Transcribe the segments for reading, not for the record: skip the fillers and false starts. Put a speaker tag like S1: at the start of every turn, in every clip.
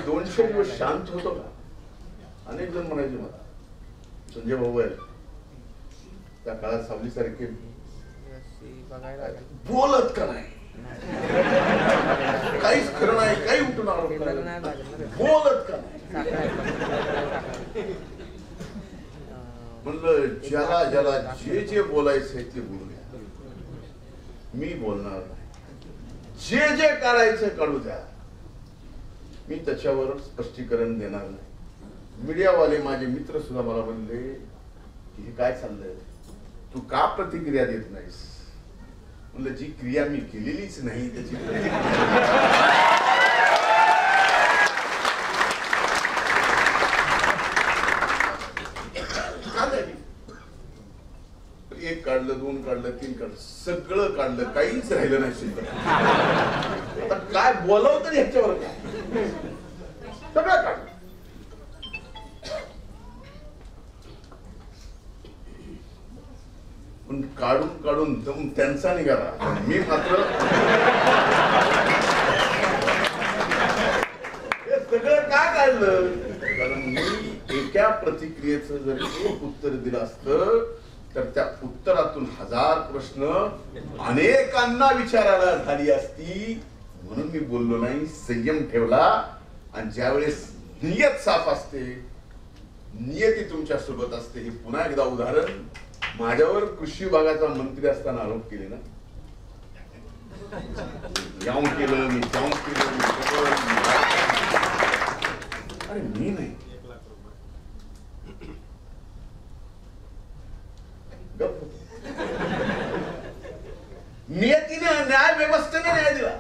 S1: 200 दिवस शांत होतो का? अनेक जण म्हणायचे मला, संजय भाऊ आहे त्या काळात सावली सारखे बोलत का नाही, काहीच खरं नाही, काही उठून आरोप बोलत का नाही. म्हणलं ज्याला ज्याला जे जे बोलायचंय ते बोलूया, मी बोलणार नाही. जे जे काढायचं काढू द्या, मी त्याच्यावर स्पष्टीकरण देणार नाही. मीडियावाले माझे मित्र सुद्धा मला म्हणले की हे काय चाललंय, तू का प्रतिक्रिया देत नाहीस? म्हणलं जी क्रिया मी केलेलीच नाही त्याची एक काढलं, 2 काढलं, 3 काढलं, सगळं काढलं, काहीच राहिलं नाही शिल्लक. आता काय बोलावं तरी ह्याच्यावर काय, सगळं काढलं. पण काढून काढून दम त्यांचा निघाला. मी मात्र हे सगळं का काढलं? कारण मी एका प्रतिक्रियेचं जर एक उत्तर दिलं असतं तर त्या उत्तरातून 1000 प्रश्न अनेकांना विचारायला झाली असती. म्हणून मी बोललो नाही, संयम ठेवला. आणि ज्यावेळेस नियत साफ असते, नियती तुमच्या सोबत असते. हे पुन्हा एकदा उदाहरण, माझ्यावर कृषी विभागाचा मंत्री असताना आरोप केले ना, याव केलं मी, त्याव केलं मी, अरे मी नाही, नियतीने, न्याय व्यवस्थेने न्याय दिला.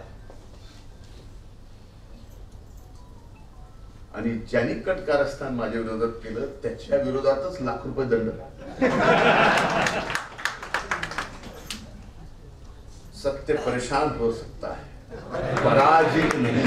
S1: आणि ज्यांनी कटकारस्थान माझ्या विरोधात केलं त्याच्या विरोधातच ₹1,00,000 दंड. सत्य परेशान हो सकता है, पराजित नहीं.